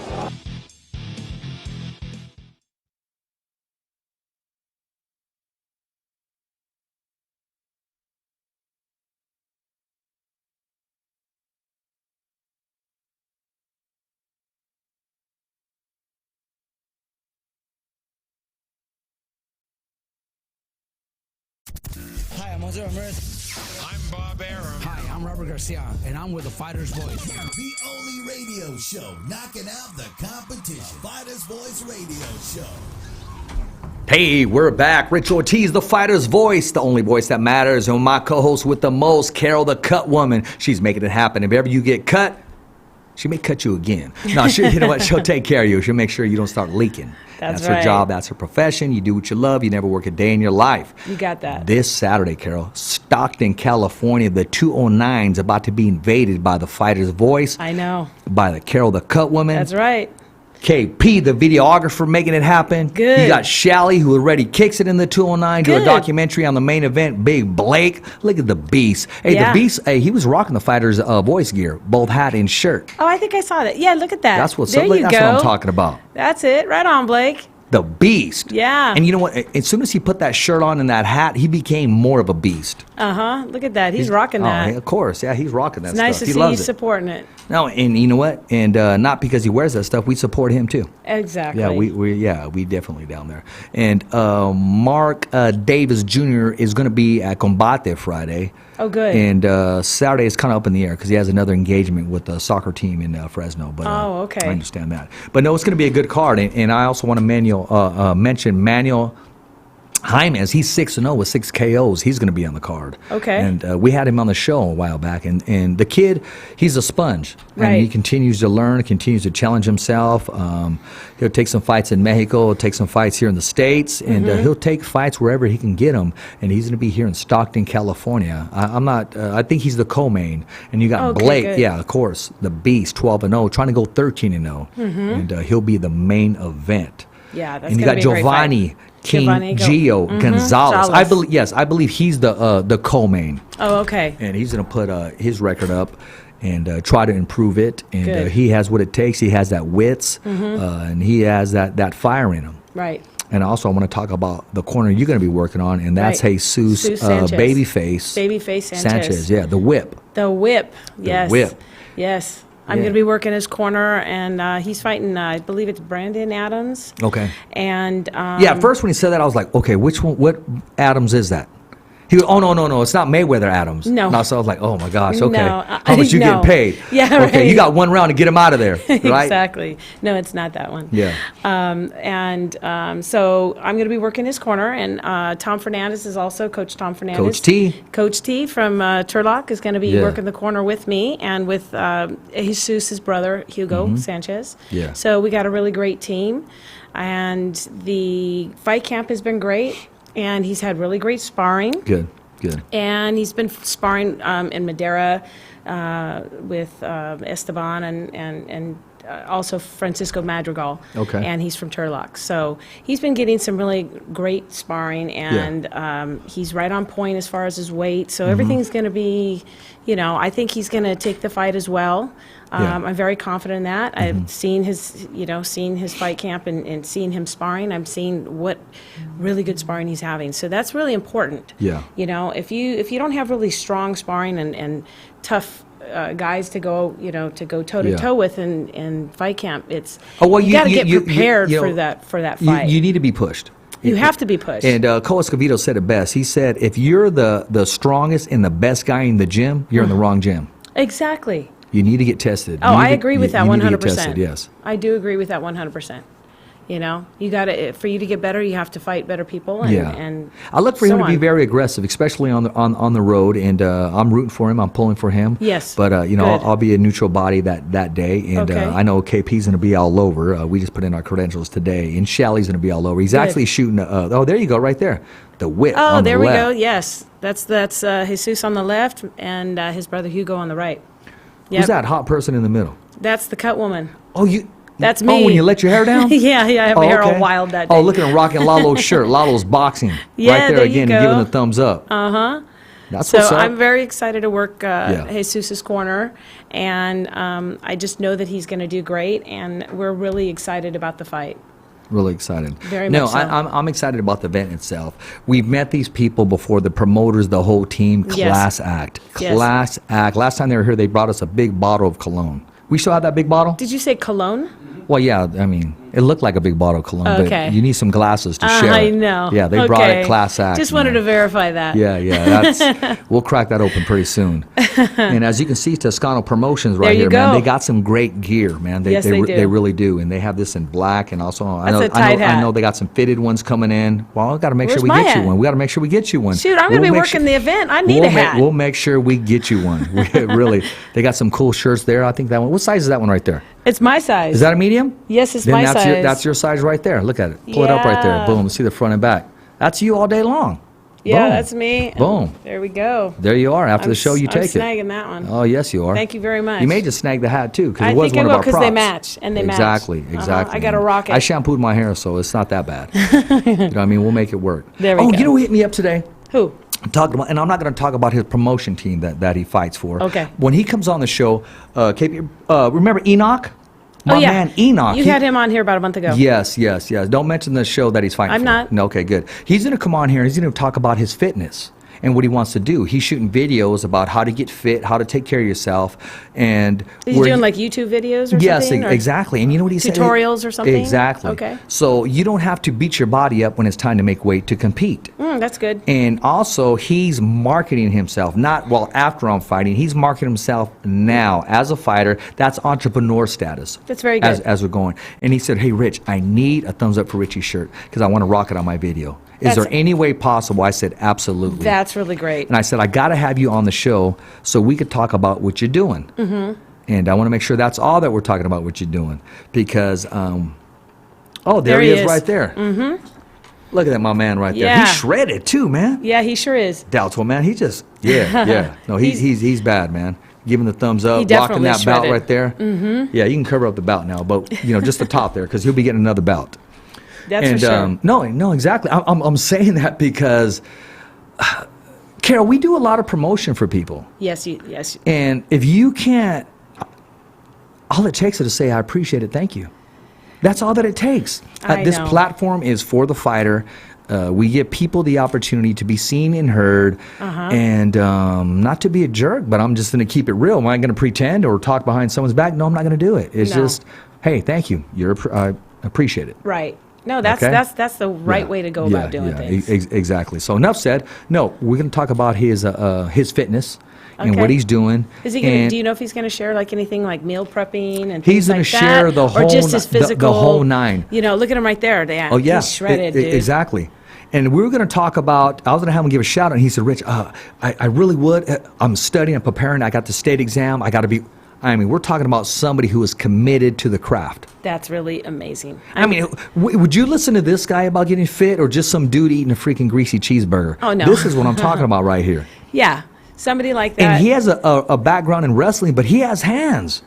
Hi, I'm Jose Ramirez. I'm Bob Arum. Hi, I'm Robert Garcia, and I'm with the Fighter's Voice. The only radio show knocking out the competition. Fighter's Voice Radio Show. Hey, we're back. Rich Ortiz, the Fighter's Voice, the only voice that matters. And my co-host with the most, Carol, the Cut Woman. She's making it happen. If ever you get cut, she may cut you again. No, you know what? She'll take care of you. She'll make sure you don't start leaking. That's her right. job. That's her profession. You do what you love. You never work a day in your life. You got that. This Saturday, Carol, Stockton, California, the 209 is about to be invaded by the Fighter's Voice. I know. By the Carol, the Cut Woman. That's right. KP, the videographer, making it happen. Good. You got Shally, who already kicks it in the 209, do a Good. documentary on the main event. Big Blake, look at the Beast. Hey, Yeah. the Beast, hey, he was rocking the Fighter's voice gear, both hat and shirt. Oh, I think I saw that. Yeah, look at that. That's what's there up. you That's go. what I'm talking about. That's it. Right on, Blake. The Beast. Yeah. And you know what? As soon as he put that shirt on and that hat, he became more of a beast. Uh-huh. Look at that. He's rocking that. Oh, yeah, of course. Yeah, he's rocking that It's stuff. nice to he see you loves it. supporting it. No, and you know what? And not because he wears that stuff, we support him too. Exactly. Yeah, we definitely down there. And Mark Davis Jr. is going to be at Combate Friday. Oh, good. And Saturday is kind of up in the air because he has another engagement with the soccer team in Fresno. But Oh, okay. I understand that. But no, it's going to be a good card. And I also want to mention Manuel Jaimes. He's 6-0 with 6 KOs. He's going to be on the card. Okay. And we had him on the show a while back. And the kid, he's a sponge. And he Right. continues to learn, continues to challenge himself. He'll take some fights in Mexico, he'll take some fights here in the States, and he'll take fights wherever he can get them. And he's going to be here in Stockton, California. I think he's the co-main. And you got Okay, Blake, good. yeah, of course, the Beast, 12-0, trying to go 13-0. And he'll be the main event. Yeah, that's And you gonna got be a great Giovanni fight. King Giovanni Gio Gonzalez. Gonzalez. I believe he's the co-main, Oh, okay. and he's going to put his record up and try to improve it. And Good. he has what it takes. He has that wits, and he has that fire in him. Right. And also, I want to talk about the corner you're going to be working on, and that's Right. Jesus Sanchez. Babyface. Babyface Sanchez. yeah, the whip. The whip. Yes. whip. Yes. I'm Yeah. going to be working his corner, and he's fighting, I believe it's Brandon Adams. Okay. And Yeah, at first when he said that, I was like, okay, which one? What Adams is that? He goes, oh, no, it's not Mayweather Adams. No. So I was like, oh my gosh, okay. No, How much you no. getting paid? Yeah, Okay, right. you got one round to get him out of there, right? Exactly. No, it's not that one. Yeah. So I'm going to be working his corner, and Tom Fernandez is also Coach Tom Fernandez. Coach T. Coach T from Turlock is going to be Yeah. working the corner with me and with Jesus, his brother, Hugo Sanchez. Yeah. So we got a really great team, and the fight camp has been great, and he's had really great sparring. Good. And he's been sparring in Madeira with Esteban and also Francisco Madrigal. Okay. And he's from Turlock. So he's been getting some really great sparring, and he's right on point as far as his weight. So everything's going to be, I think he's going to take the fight as well. Yeah. I'm very confident in that. I've seen his fight camp and seen him sparring. I'm seeing what really good sparring he's having. So that's really important. Yeah. If you don't have really strong sparring and tough guys to go toe to toe with in fight camp, it's you got to get prepared for that fight. You need to be pushed. You have to be pushed. And Cole Escovedo said it best. He said, if you're the strongest and the best guy in the gym, you're in the wrong gym. Exactly. You need to get tested. Oh, I agree with that you need to 100%. get tested, yes. I do agree with that 100%. You know, you got to, for you to get better, you have to fight better people. And, Yeah. and I look for so him to be on. very aggressive, especially on the road, and I'm rooting for him. I'm pulling for him. Yes. But you know, Good. I'll be a neutral body that day, and Okay. I know KP's going to be all over. We just put in our credentials today, and Shelly's going to be all over. He's actually shooting. Oh, there you go, right there, the whip. Oh, on there the we left. go. Yes, that's Jesus on the left, and his brother Hugo on the right. Who's Yep. that hot person in the middle? That's the cut woman. Oh, you. That's Oh, me. when you let your hair down? Yeah, I have my hair all okay. wild that day. Oh, look at him rocking Lalo's shirt. Lalo's boxing. Yeah, right there there you again, go. and giving the thumbs up. That's So what's up. I'm very excited to work Yeah. Jesus's corner, and I just know that he's going to do great, and we're really excited about the fight. Really excited. Very no, much so. I'm excited about the event itself. We've met these people before, the promoters, the whole team. Yes. Class act. Yes. Class act. Last time they were here, they brought us a big bottle of cologne. We still have that big bottle? Did you say cologne? Well, yeah, I mean, it looked like a big bottle of cologne, Okay. but you need some glasses to share. I know. Yeah, they brought Okay. it class act. Just wanted man. to verify that. Yeah, that's we'll crack that open pretty soon. And as you can see, Toscano Promotions right There you here, man. go. They got some great gear, man. Yes, they do. They really do, and they have this in black, and also I That's know a tight I hat. know they got some fitted ones coming in. Well, I got to make Where's sure we my get you hat? one. We got to make sure we get you one. Shoot, I'm going to be We'll make working the event. I need a hat. We'll make sure we get you one. Really, they got some cool shirts there. I think that one. What size is that one right there? It's my size. Is that a medium? Yes, it's Then my that's size. that's your size right there. Look at it. Pull it up right there. Yeah. Boom. See the front and back. That's you all day long. Yeah, Boom. that's me. Boom. There we go. There you are. After the show, you I'm take it. snagging that one. Oh, yes, you are. Thank you very much. You may just snag the hat, too, because I it was think I one will, of our 'cause props. they match, and they match. Exactly, exactly. I gotta rock it. I shampooed my hair, so it's not that bad. You know what I mean? We'll make it work. There we Oh, go. you know who hit me up today? Who? Talking about, and I'm not going to talk about his promotion team that he fights for. Okay. When he comes on the show, KP, remember Enoch? My Oh, yeah. man Enoch. You had him on here about a month ago. Yes. Don't mention the show that he's fighting I'm for. not. No, okay, good. He's going to come on here and he's going to talk about his fitness and what he wants to do. He's shooting videos about how to get fit, how to take care of yourself, and Is he where doing like YouTube videos or yes, something? Or exactly. And you know what he said? tutorials or something? Exactly. Okay. So you don't have to beat your body up when it's time to make weight to compete. That's good. And also, he's marketing himself, not well after I'm fighting. He's marketing himself now as a fighter. That's entrepreneur status. That's very good. As we're going. And he said, "Hey, Rich, I need a thumbs up for Richie's shirt because I want to rock it on my video. Is there That's- any way possible?" I said, "Absolutely." That's really great. And I said, "I got to have you on the show so we could talk about what you're doing." Mm-hmm. And I want to make sure that's all that we're talking about, what you're doing, because oh, there he is right there. Mm-hmm. Look at that, my man right there. Yeah. He's shredded too, man. Yeah, he sure is. Doubtful, man. He just, yeah. No, he's bad, man. Giving the thumbs up, He rocking definitely that belt shredded. right there. Mm-hmm. Yeah, you can cover up the belt now, but just the top there, because he'll be getting another belt. That's And for sure. no, exactly. I'm saying that because, Carol, we do a lot of promotion for people, Yes. and if you can't, all it takes is to say, "I appreciate it, thank you." That's all that it takes. I This know. platform is for the fighter. We give people the opportunity to be seen and heard, and not to be a jerk, but I'm just going to keep it real. Am I going to pretend or talk behind someone's back? No, I'm not going to do it. It's No. just, hey, thank you. I appreciate it. Right. No, that's Okay? that's the right Yeah, way to go yeah, about doing yeah, things. Exactly. So enough said. No, we're going to talk about his fitness and Okay. what he's doing. Is he gonna? And Do you know if he's going to share like anything like meal prepping and He's things gonna like share that, the or whole just his the physical, whole nine. Look at him right there. Yeah. Oh yeah, He's shredded, dude. Exactly. And we were going to talk about. I was going to have him give a shout out. And he said, "Rich, I really would. I'm studying. I'm preparing. I got the state exam. I got to be." I mean, we're talking about somebody who is committed to the craft. That's really amazing. I mean, would you listen to this guy about getting fit, or just some dude eating a freaking greasy cheeseburger? Oh, no. This is what I'm talking about right here. Yeah, somebody like that. And he has a background in wrestling, but he has hands.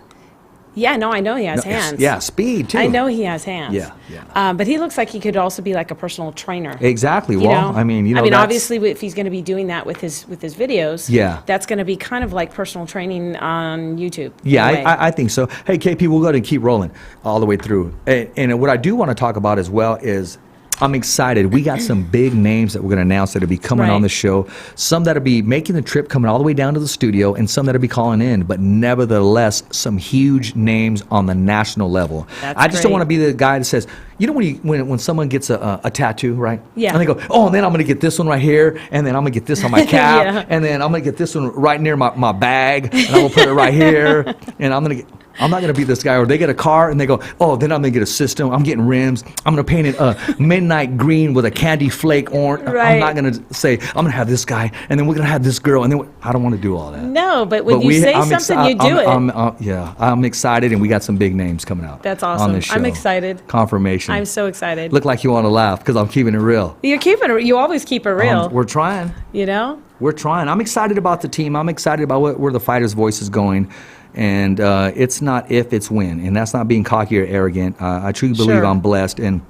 Yeah, no, I know he has No, hands. Yeah, speed too. I know he has hands. Yeah. But he looks like he could also be like a personal trainer. Exactly. You Well, know? I mean, that's- obviously, if he's going to be doing that with his videos, Yeah. that's going to be kind of like personal training on YouTube. Yeah, in a way. I think so. Hey, KP, we'll go ahead and keep rolling all the way through. And what I do want to talk about as well is I'm excited. We got some big names that we're going to announce that'll be coming Right. on the show. Some that'll be making the trip, coming all the way down to the studio, and some that'll be calling in. But nevertheless, some huge names on the national level. That's I just don't great. want to be the guy that says, when someone gets a tattoo, right? Yeah. And they go, oh, and then I'm going to get this one right here, and then I'm going to get this on my calf, Yeah. and then I'm going to get this one right near my bag, and I'm going to put it right here, and I'm going to get... I'm not going to beat this guy. Or they get a car and they go, oh, then I'm going to get a system. I'm getting rims. I'm going to paint it midnight green with a candy flake orange. Right. I'm not going to say, I'm going to have this guy, and then we're going to have this girl. And then I don't want to do all that. No, but when you say something, you do it. Yeah, I'm excited, and we got some big names coming out. That's On awesome. this show. I'm excited. Confirmation. I'm so excited. Look like you want to laugh because I'm keeping it real. You're keeping it. You always keep it real. We're trying. You know. We're trying. I'm excited about the team. I'm excited about where the Fighter's Voice is going. And it's not if, it's when. And that's not being cocky or arrogant. I truly believe I'm blessed. And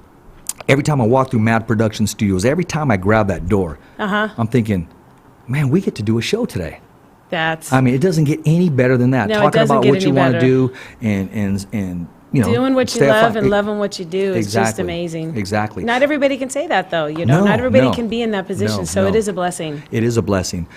every time I walk through Mad Production Studios, every time I grab that door, I'm thinking, man, we get to do a show today. I mean, it doesn't get any better than that. No, Talking about what you want to better. do and you know, doing what you love and loving what you do is just amazing. Exactly. Not everybody can say that, though. You know, not everybody can be in that position. So it is a blessing. It is a blessing.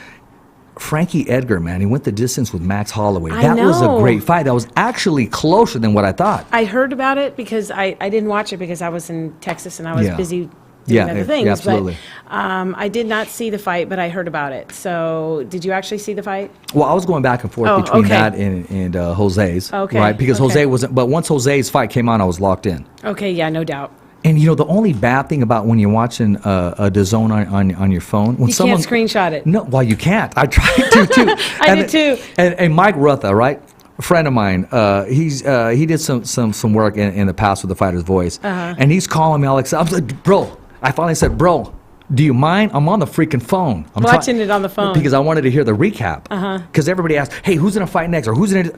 Frankie Edgar, man, he went the distance with Max Holloway. I That was a know. great fight. That was actually closer than what I thought. I heard about it because I didn't watch it because I was in Texas and I was busy doing other things. Absolutely. But I did not see the fight, but I heard about it. So did you actually see the fight? Well, I was going back and forth between that and Jose's, right? Because Jose wasn't. But once Jose's fight came on, I was locked in. Okay, yeah, no doubt. And you know, the only bad thing about when you're watching a DAZN on your phone, when You someone can't screenshot it. No, well, you can't. I tried to too. I did too. And Mike Rutha, right? A friend of mine, he did some work in the past with the Fighter's Voice, and he's calling me, Alex. I was like, bro. I finally said, bro, do you mind? I'm on the freaking phone. I'm watching it on the phone because I wanted to hear the recap. Because everybody asks, hey, who's gonna fight next, or who's gonna?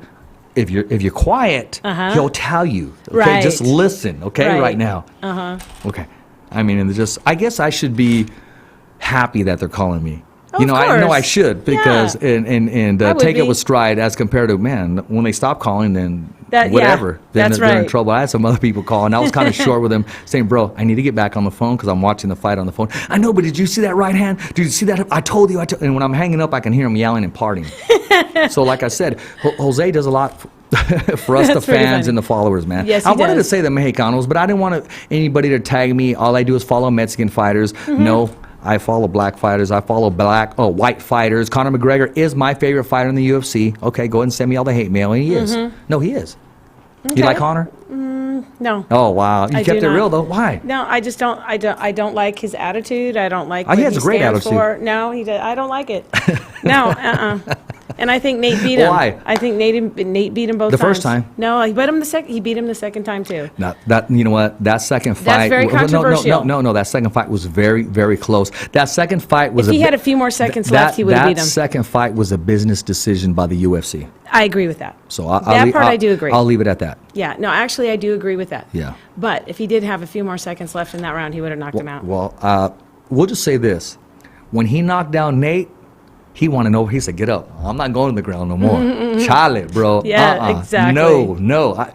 If you're quiet, he'll tell you. Okay, Right. just listen. Okay, right now. Okay. I mean, and I guess I should be happy that they're calling me. You know, I know I should because and take it with stride as compared to, man, when they stop calling, then whatever. Then that's they're in right. trouble. I had some other people call, and I was kind of short with them, saying, bro, I need to get back on the phone because I'm watching the fight on the phone. I know, but did you see that right hand? Did you see that? I told you. And when I'm hanging up, I can hear them yelling and partying. So like I said, Jose does a lot for us, the fans and the followers, man. Yes, I he wanted to does. say the Mexicanos, but I didn't want anybody to tag me. All I do is follow Mexican fighters. No, I follow black fighters. I follow white fighters. Conor McGregor is my favorite fighter in the UFC. Okay, go ahead and send me all the hate mail. And he is. No, he is. Okay. You like Conor? No. Oh, wow. You I kept do it real, not. though. Why? No, I just don't. I don't like his attitude. I don't like what he has he a great stands attitude. for. No, he does. I don't like it. No, And I think Nate beat him. Why? I think Nate beat him both The times. first time? No, he beat him he beat him the second time too. Not that, you know what? That second fight. That's very controversial. No. That second fight was very, very close. That second fight was. If he had a few more seconds left, he would have beat him. That second fight was a business decision by the UFC. I agree with that. So I do agree. I'll leave it at that. Yeah, no, actually, I do agree with that. Yeah. But if he did have a few more seconds left in that round, he would have knocked him out. Well, we'll just say this: when he knocked down Nate, he wanted over. He said, "Get up! I'm not going to the ground no more." Charlie, bro. Yeah, exactly. No.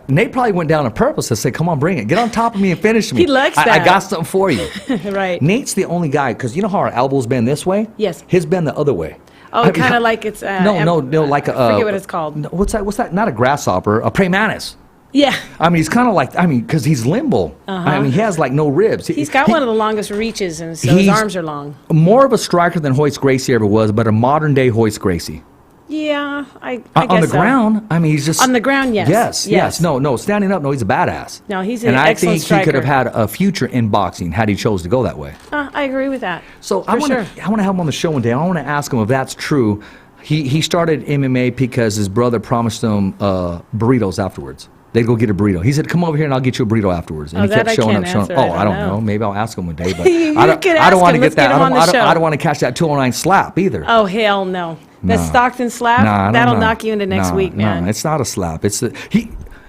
Nate probably went down on purpose to say, "Come on, bring it. Get on top of me and finish me." He likes I that. got something for you. Right. Nate's the only guy because you know how our elbows bend this way. Yes. His bend the other way. Oh, kind of like it's No, like a. I forget what it's called. No, what's that? Not a grasshopper. A praying mantis. Yeah. I mean, he's kind of like, because he's limbo. I mean, he has like no ribs. He's got one of the longest reaches, and so his arms are long. More of a striker than Hoist Gracie ever was, but a modern day Hoist Gracie. Yeah, I On guess the so. ground, I mean, he's just. On the ground, yes. Yes. No, standing up, no, he's a badass. No, he's an and I excellent think he could have striker. had a future in boxing had he chose to go that way. I agree with that. So I want to have him on the show one day. I want to ask him if that's true. He started MMA because his brother promised him burritos afterwards. They'd go get a burrito. He said, "Come over here and I'll get you a burrito afterwards." And he kept showing up. I don't know. Maybe I'll ask him one day. But I don't want to get that. I don't want to catch that 209 slap either. Oh hell no! That Stockton slap that'll knock you into next week, man. No, it's not a slap. It's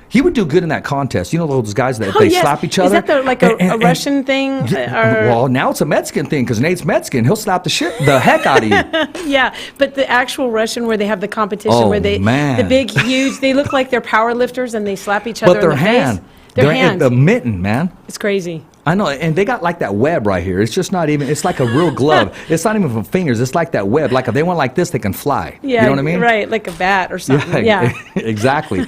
he would do good in that contest. You know those guys that yes. slap each other. Is that a Russian thing? Well, now it's a Mexican thing because Nate's Mexican. He'll slap the heck out of you. Yeah, but the actual Russian where they have the competition where the big, huge, they look like they're power lifters and they slap each other but their in the hand, face. Their hand. The mitten, man. It's crazy. I know, and they got like that web right here. It's just not even, it's like a real glove. It's not even from fingers. It's like that web. Like if they went like this, they can fly. Yeah, you know what I mean? Right, like a bat or something. Yeah. Exactly.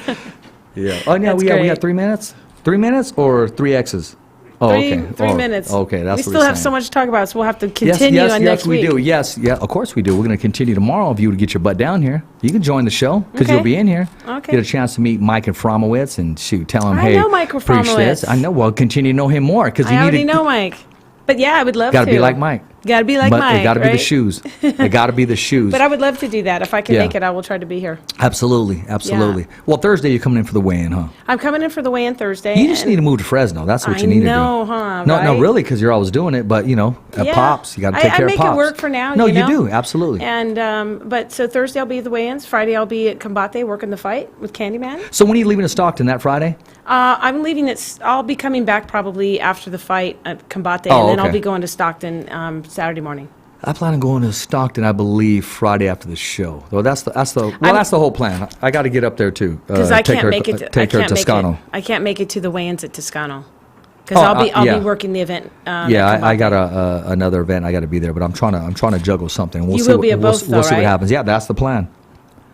Yeah. Oh, yeah, we That's have 3 minutes? 3 minutes or 3 X's? Oh, Three okay. 3 Oh, minutes. okay, that's we what still he's have saying. so much to talk about, so we'll have to continue on next week. Yes, we do. Yes, yeah, of course we do. We're going to continue tomorrow. If you would get your butt down here, you can join the show because Okay. you'll be in here. Okay. Get a chance to meet Mike and Fromowitz and tell him, I hey, know Mike preach this. Fromowitz. I know. Well, continue to know him more because I you already need to. know Mike. But yeah, I would love Got to to. be like Mike. Got to be like but Mike. it got to be the right? shoes. It got to be the shoes. But I would love to do that. If I can Yeah. make it, I will try to be here. Absolutely, absolutely. Well, Thursday you're coming in for the weigh-in, huh? I'm coming in for the weigh-in Thursday. You just and need to move to Fresno. That's what I you need know, to do. huh, No, right? really, because you're always doing it. But at Yeah. Pops, you got to take I care make of Pops. it work for now. No, you know? do absolutely. And but so Thursday I'll be at the weigh-ins. Friday I'll be at Combate working the fight with Candyman. So when are you leaving to Stockton that Friday? I'm leaving it. I'll be coming back probably after the fight at Combate, Oh, and then I'll okay. be going to Stockton Saturday morning. I plan on going to Stockton, I believe, Friday after the show. Well, that's the whole plan. I got to get up there too. Because I take can't her- make it. Take her to Toscano. I can't make it to the weigh-ins at Toscano because Oh, I'll yeah. be working the event. Yeah, I got another event. I got to be there, but I'm trying to juggle something. We'll You see will be at we'll both, we'll though, see what right? happens. Yeah, that's the plan.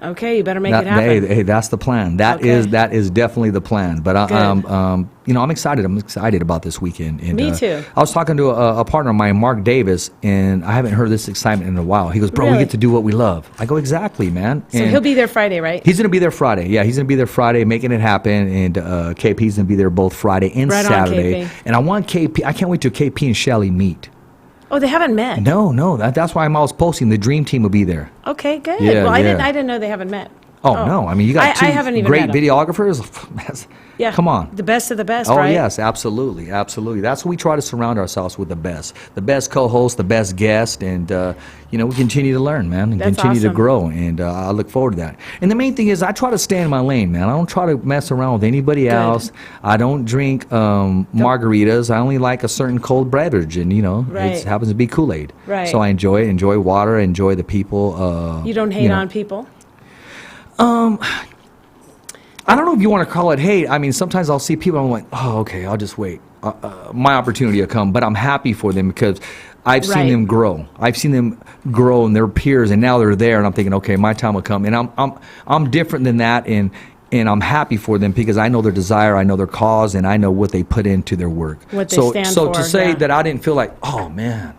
Okay, you better make That- it happen. Hey, that's the plan. That is definitely the plan. But I'm excited. I'm excited about this weekend. And, Me too. I was talking to a partner of mine, Mark Davis, and I haven't heard this excitement in a while. He goes, "Bro, we Really? get to do what we love." I go, "Exactly, man." So And he'll be there Friday, right? He's gonna be there Friday. Yeah, he's gonna be there Friday, making it happen. And KP's gonna be there both Friday and Right on, Saturday. KP. And I want KP. I can't wait till KP and Shelly meet. Oh, they haven't met. No, that's why I'm always posting. The Dream Team will be there. Okay, good. Yeah, well, I yeah. didn't know they haven't met. Oh, no, I mean you got I two haven't even great met 'em. videographers. Yeah. Come on. The best of the best, Oh right? yes, absolutely. That's what we try to surround ourselves with, the best co-host, the best guest, and we continue to learn, man, and That's continue to awesome. grow, and I look forward to that. And the main thing is, I try to stay in my lane, man. I don't try to mess around with anybody else. I don't drink margaritas. I only like a certain cold beverage, and Right. it happens to be Kool-Aid. Right. So I enjoy water, enjoy the people. You don't hate on people. I don't know if you want to call it hate. I mean, sometimes I'll see people, I'm like, oh, okay, I'll just wait. My opportunity will come. But I'm happy for them because I've seen Right. them grow. I've seen them grow and their peers, and now they're there, and I'm thinking, okay, my time will come. And I'm different than that, and I'm happy for them because I know their desire, I know their cause, and I know what they put into their work. What they so stand so for, to say yeah. that I didn't feel like, oh, man,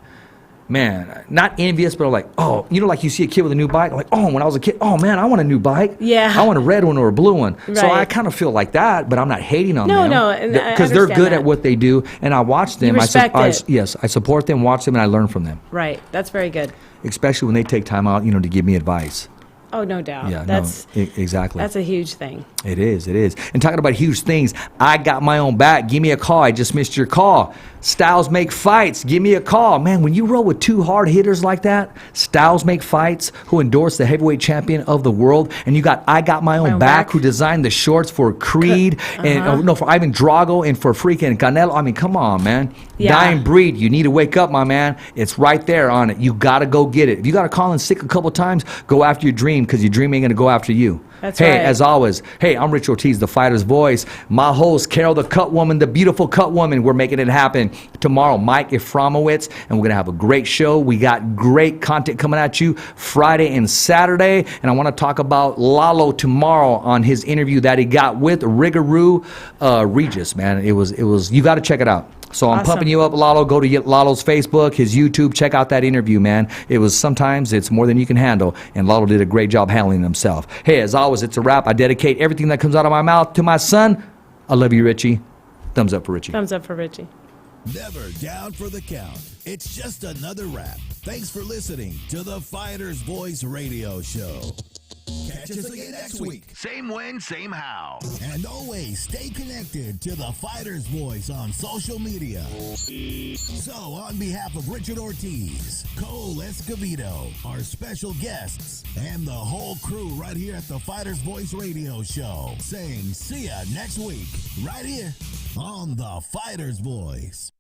not envious, but like, oh, like you see a kid with a new bike, like, oh, when I was a kid, oh man, I want a new bike. Yeah. I want a red one or a blue one. So Right. I kind of feel like that, but I'm not hating on No, them. no, and I because they're understand good that. at what they do, and I watch them. respect it. Yes, I support them, watch them, and I learn from them, Right. That's very good. especially when they take time out, to give me advice. Oh, no doubt. Yeah, That's exactly. a huge thing. It is. And talking about huge things, I got my own back. Give me a call. I just missed your call. Styles Make Fights. Give me a call. Man, when you roll with two hard hitters like that, Styles Make Fights, who endorsed the heavyweight champion of the world, and you got I Got My Own Back, who designed the shorts for Creed, and for Ivan Drago and for freaking Canelo. I mean, come on, man. Yeah. Dying breed. You need to wake up, my man. It's right there on it. You got to go get it. If you got to call in sick a couple times, go after your dream, because your dream ain't going to go after you. That's hey, right. as always, hey, I'm Rich Ortiz, the Fighter's Voice. My host, Carol the Cut Woman, the beautiful Cut Woman. We're making it happen tomorrow. Mike Efromowitz, and we're going to have a great show. We got great content coming at you Friday and Saturday, and I want to talk about Lalo tomorrow on his interview that he got with Rigaroo Regis, man. It was. You got to check it out. So I'm Awesome. pumping you up, Lalo. Go to Lalo's Facebook, his YouTube. Check out that interview, man. Sometimes it's more than you can handle, and Lalo did a great job handling himself. Hey, as always, it's a wrap. I dedicate everything that comes out of my mouth to my son. I love you, Richie. Thumbs up for Richie. Thumbs up for Richie. Never down for the count. It's just another wrap. Thanks for listening to the Fighter's Voice Radio Show. Catch us again next week. Same when, same how. And always stay connected to the Fighter's Voice on social media. So, on behalf of Richard Ortiz, Cole Escovedo, our special guests, and the whole crew right here at the Fighter's Voice Radio Show, saying see ya next week, right here on the Fighter's Voice.